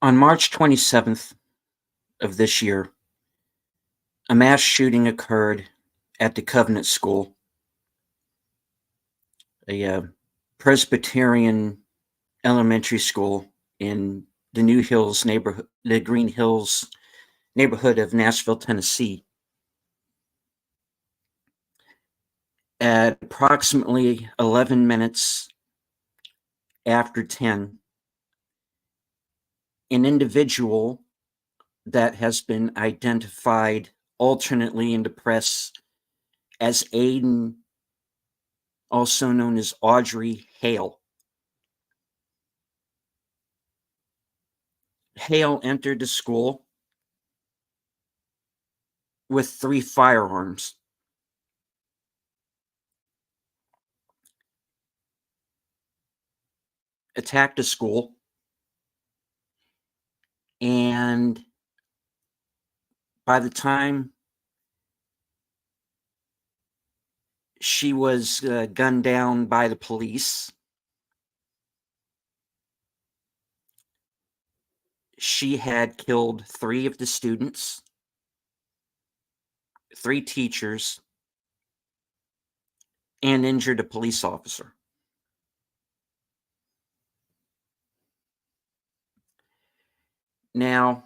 On March 27th of this year, a mass shooting occurred at the Covenant School, a Presbyterian elementary school in the New Hills neighborhood, the Green Hills neighborhood of Nashville, Tennessee. At approximately 11 minutes after 10, an individual that has been identified alternately in the press as Aiden, also known as Audrey Hale. Hale entered the school with 3 firearms. Attacked the school, and by the time she was gunned down by the police, she had killed 3 of the students, 3 teachers, and injured a police officer. Now,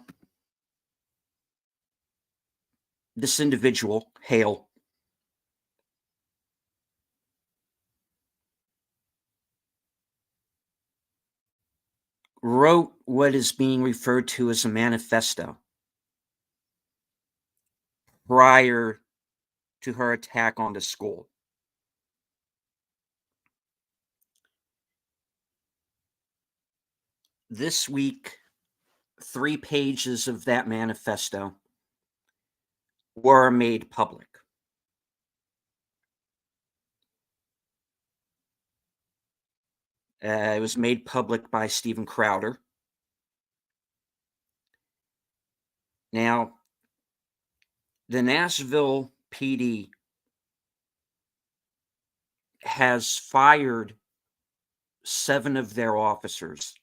this individual, Hale, wrote what is being referred to as a manifesto prior to her attack on the school. This week, 3 pages of that manifesto were made public. It was made public by Steven Crowder. Now, the Nashville PD has fired 7 of their officers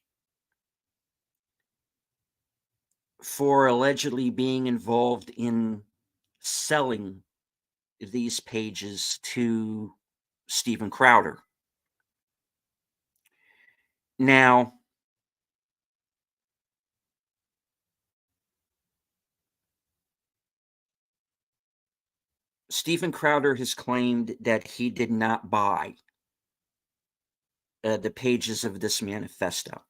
for allegedly being involved in selling these pages to Steven Crowder. Now, Steven Crowder has claimed that he did not buy the pages of this manifesto.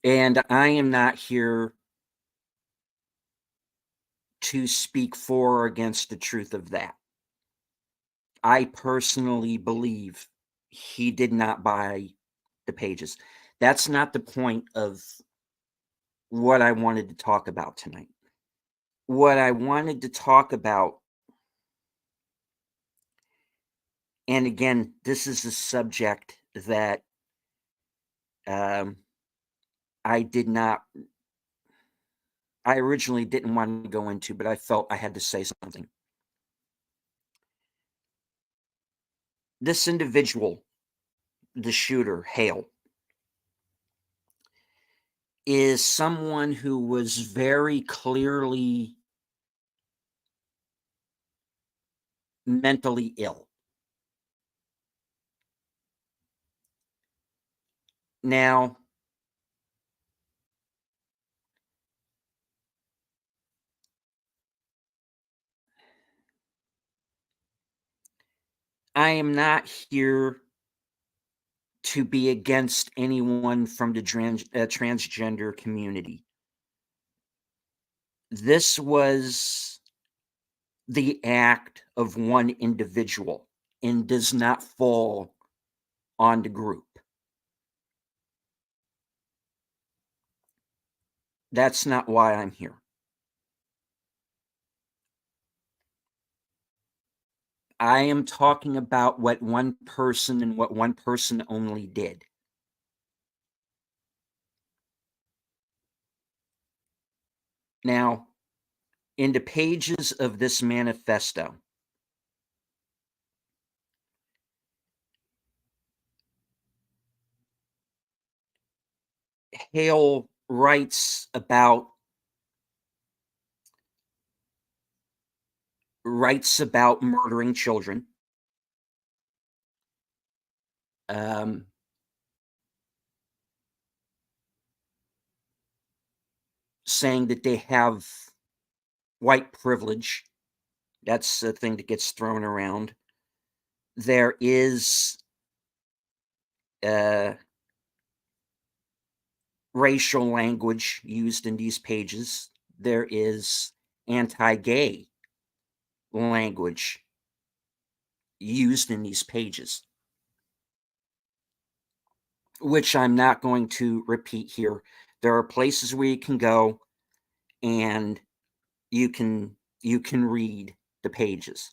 And I am not here to speak for or against the truth of that. I personally believe he did not buy the pages. That's not the point of what I wanted to talk about tonight. What I wanted to talk about, and again, this is a subject that I originally didn't want to go into, but I felt I had to say something. This individual, the shooter, Hale, is someone who was very clearly mentally ill. Now, I am not here to be against anyone from the transgender community. This was the act of one individual and does not fall on the group. That's not why I'm here. I am talking about what one person and what one person only did. Now, in the pages of this manifesto, Hale writes about murdering children. Um, saying that they have white privilege. That's a thing that gets thrown around. There is racial language used in these pages. There is anti-gay language used in these pages, which I'm not going to repeat here. There are places where you can go and you can read the pages.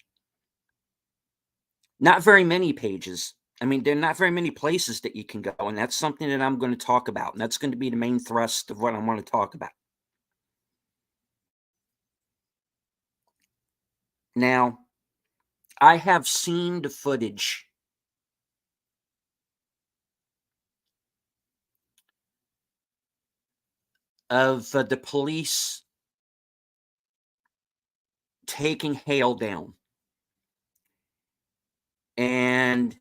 Not very many pages. I mean, there are not very many places that you can go, and that's something that I'm going to talk about, and that's going to be the main thrust of what I want to talk about. Now, I have seen the footage of the police taking Hale down, and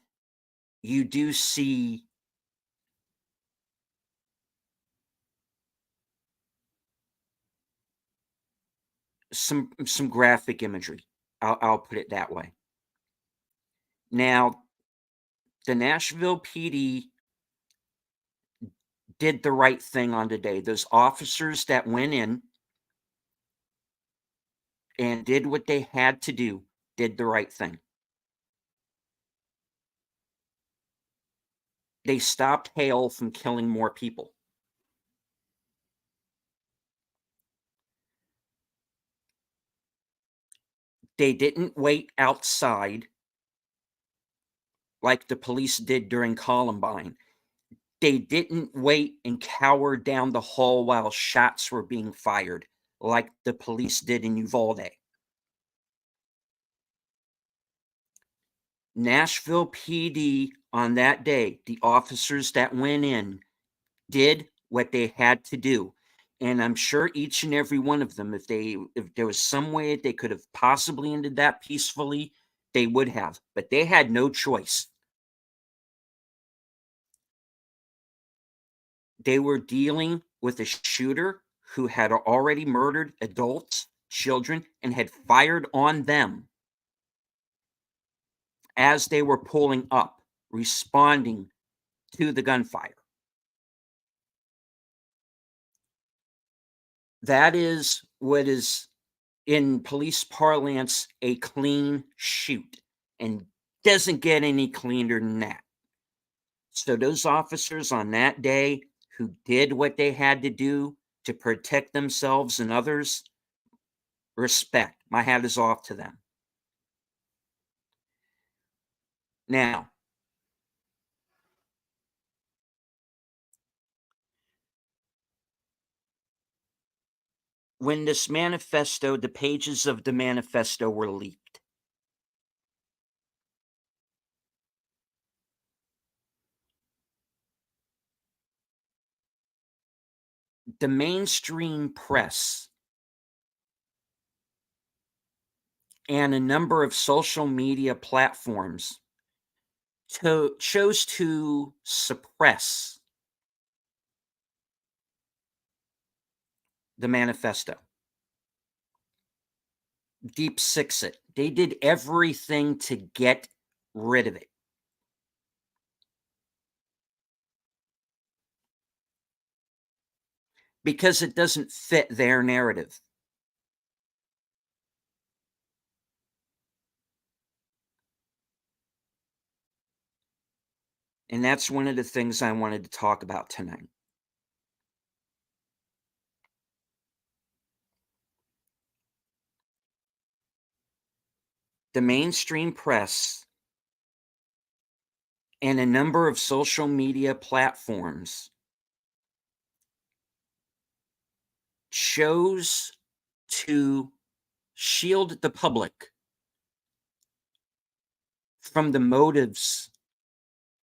you do see some graphic imagery. I'll put it that way. Now, the Nashville PD did the right thing on the day. Those officers that went in and did what they had to do did the right thing. They stopped Hale from killing more people. They didn't wait outside like the police did during Columbine. They didn't wait and cower down the hall while shots were being fired like the police did in Uvalde. Nashville PD on that day, the officers that went in did what they had to do. And I'm sure each and every one of them, if there was some way they could have possibly ended that peacefully, they would have. But they had no choice. They were dealing with a shooter who had already murdered adults, children, and had fired on them as they were pulling up, responding to the gunfire. That is what is, in police parlance, a clean shoot, and doesn't get any cleaner than that. So those officers on that day who did what they had to do to protect themselves and others, respect. My hat is off to them. Now, when this manifesto, the pages of the manifesto were leaked, the mainstream press and a number of social media platforms chose to suppress the manifesto. Deep six it. They did everything to get rid of it. Because it doesn't fit their narrative. And that's one of the things I wanted to talk about tonight. The mainstream press and a number of social media platforms chose to shield the public from the motives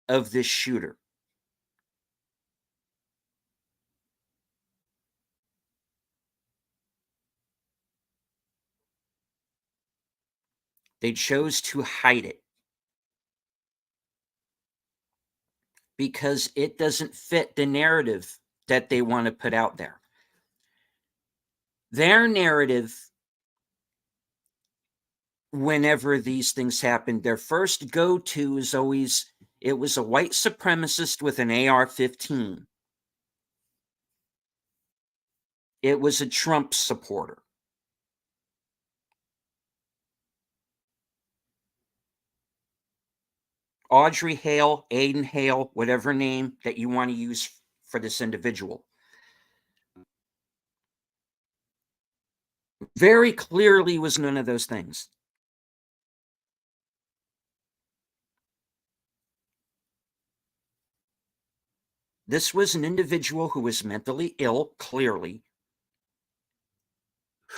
of this shooter. They chose to hide it because it doesn't fit the narrative that they want to put out there. Their narrative, whenever these things happen, their first go-to is always, it was a white supremacist with an AR-15. It was a Trump supporter. Audrey Hale, Aiden Hale, whatever name that you want to use for this individual. Very clearly was none of those things. This was an individual who was mentally ill, clearly,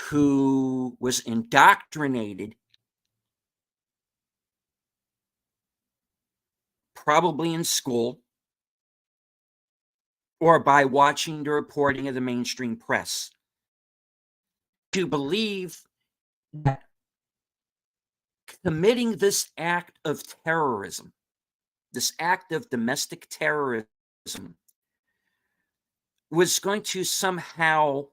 who was indoctrinated, probably in school, or by watching the reporting of the mainstream press, to believe that committing this act of terrorism, this act of domestic terrorism, was going to somehow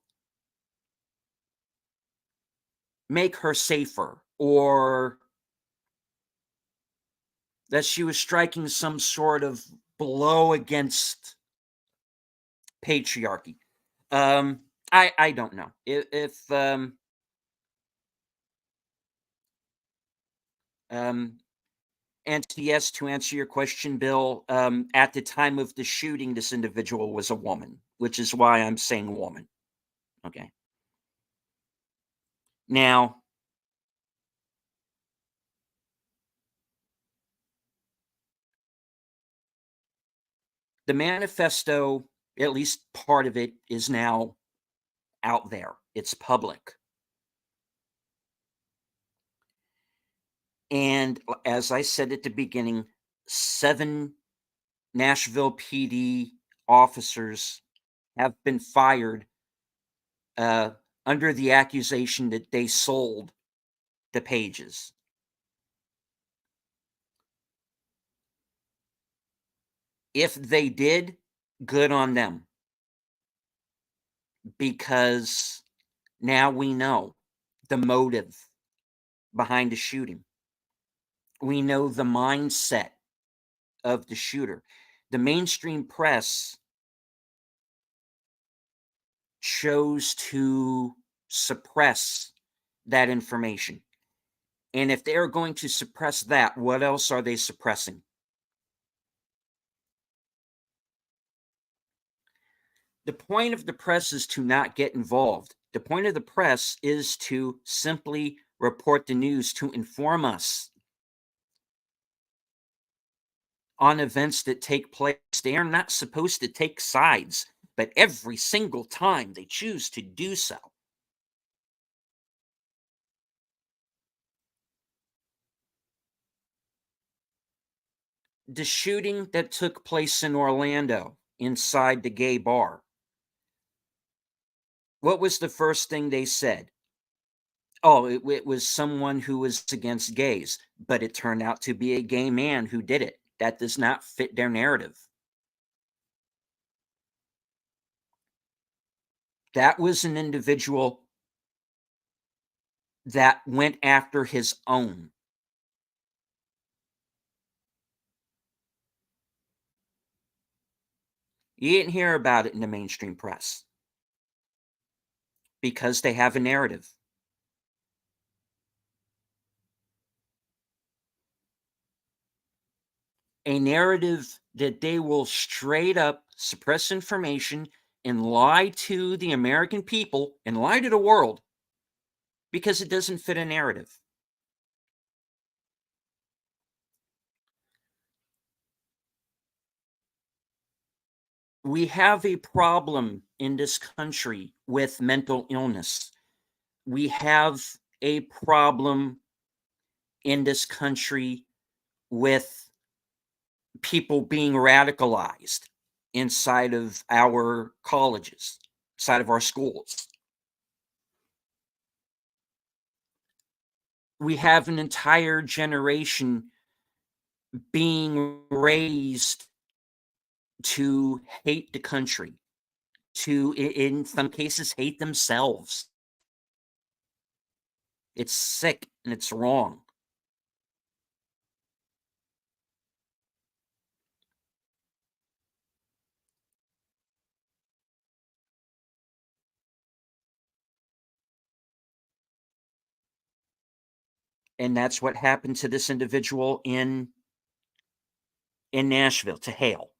make her safer, or that she was striking some sort of blow against patriarchy. I don't know if and yes, to answer your question, Bill, at the time of the shooting, this individual was a woman, which is why I'm saying woman. Okay. Now, the manifesto, at least part of it, is now out there. It's public. And as I said at the beginning, 7 Nashville PD officers have been fired under the accusation that they sold the pages. If they did, good on them. Because now we know the motive behind the shooting. We know the mindset of the shooter. The mainstream press chose to suppress that information. And if they are going to suppress that, what else are they suppressing? The point of the press is to not get involved. The point of the press is to simply report the news, to inform us on events that take place. They are not supposed to take sides, but every single time they choose to do so. The shooting that took place in Orlando inside the gay bar, what was the first thing they said? Oh, it was someone who was against gays, but it turned out to be a gay man who did it. That does not fit their narrative. That was an individual that went after his own. You didn't hear about it in the mainstream press because they have a narrative. A narrative that they will straight up suppress information and lie to the American people and lie to the world because it doesn't fit a narrative. We have a problem in this country with mental illness. We have a problem in this country with people being radicalized inside of our colleges, inside of our schools. we have an entire generation being raised to hate the country, to, in some cases, hate themselves. It's sick and it's wrong. And that's what happened to this individual in Nashville, to Hale.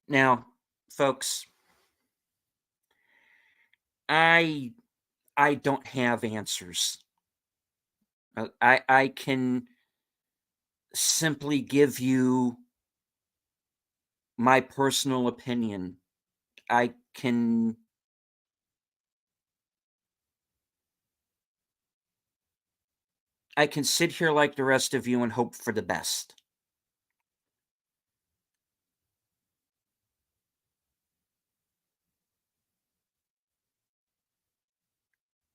Now, folks, I I don't have answers. I can simply give you my personal opinion. I can I can sit here like the rest of you and hope for the best.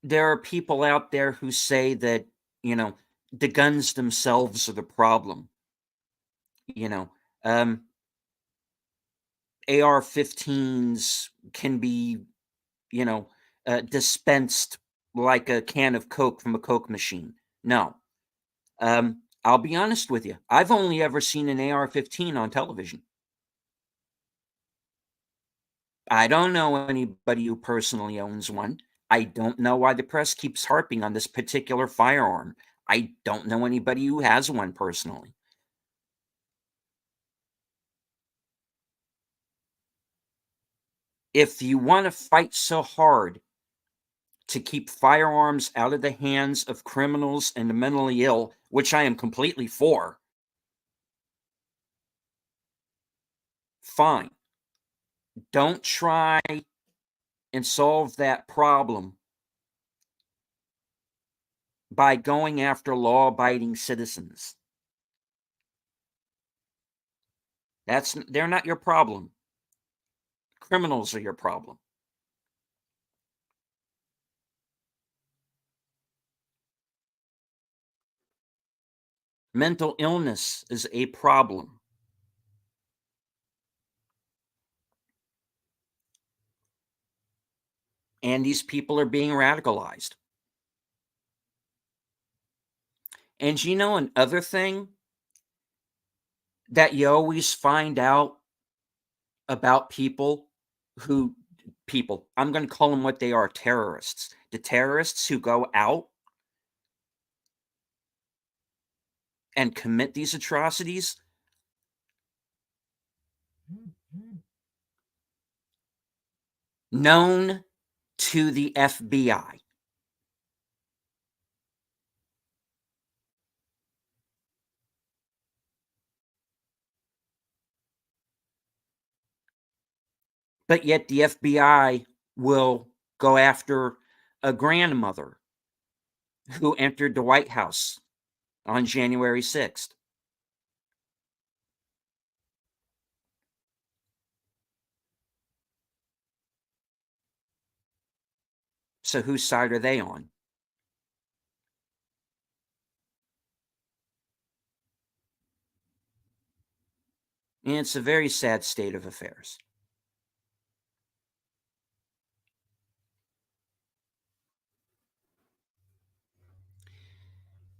There are people out there who say that, you know, the guns themselves are the problem. You know, um, AR-15s can be, you know, dispensed like a can of Coke from a Coke machine. No. I'll be honest with you. I've only ever seen an AR-15 on television. I don't know anybody who personally owns one. I don't know why the press keeps harping on this particular firearm. I don't know anybody who has one personally. If you want to fight so hard to keep firearms out of the hands of criminals and the mentally ill, which I am completely for, fine. Don't try and solve that problem by going after law abiding citizens. They're not your problem. Criminals are your problem. Mental illness is a problem. And these people are being radicalized. And you know, another thing that you always find out about who I'm going to call them what they are, terrorists. The terrorists who go out and commit these atrocities, known to the FBI. But yet the FBI will go after a grandmother who entered the White House on January 6th. So whose side are they on? And it's a very sad state of affairs.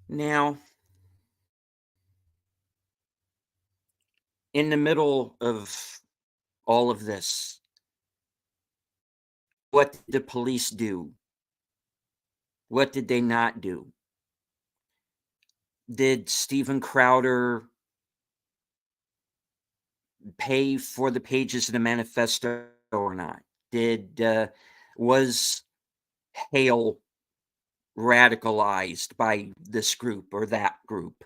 Now, in the middle of all of this, what did the police do? What did they not do? Did Steven Crowder pay for the pages of the manifesto or not? Was Hale radicalized by this group or that group?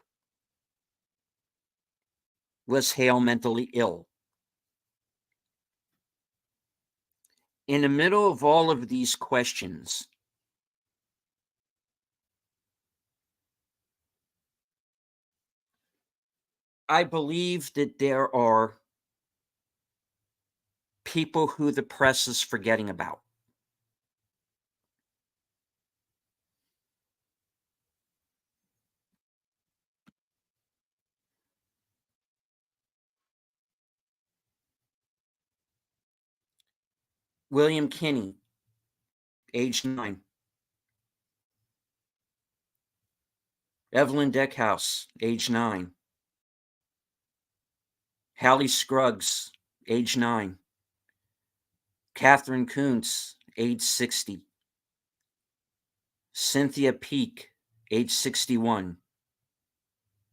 Was Hale mentally ill? In the middle of all of these questions, I believe that there are people who the press is forgetting about. William Kinney, age 9. Evelyn Deckhouse, age 9. Hallie Scruggs, age 9. Catherine Kuntz, age 60. Cynthia Peake, age 61.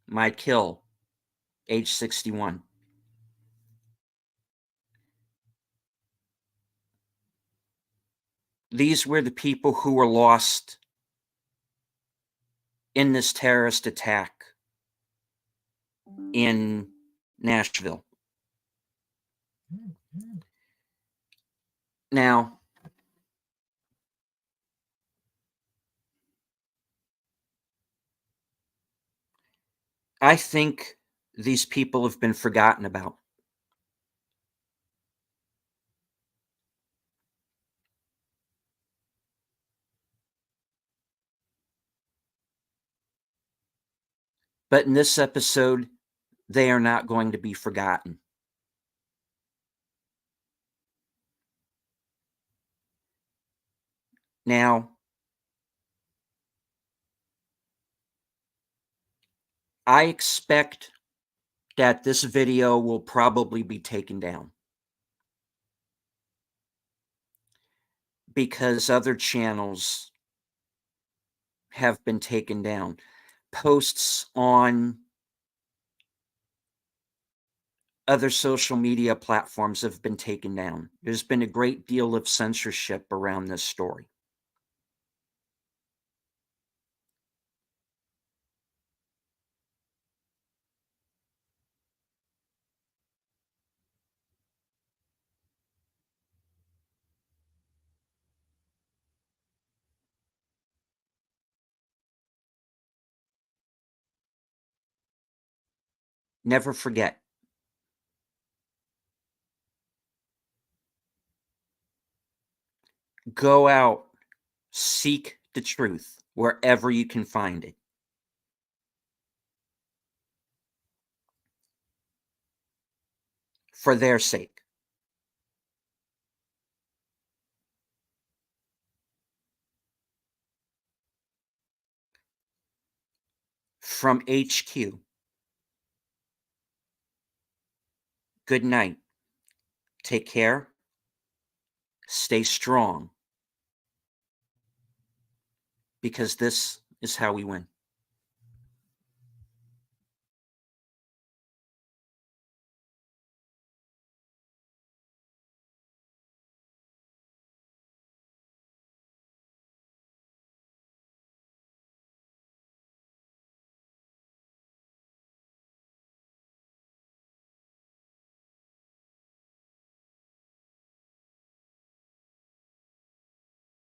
Mike Hill, age 61. These were the people who were lost in this terrorist attack in Nashville. Now, I think these people have been forgotten about. But in this episode, they are not going to be forgotten. Now, I expect that this video will probably be taken down because other channels have been taken down. Posts on other social media platforms have been taken down. There's been a great deal of censorship around this story. Never forget. Go out, seek the truth wherever you can find it. For their sake. From HQ, good night. Take care. Stay strong. Because this is how we win.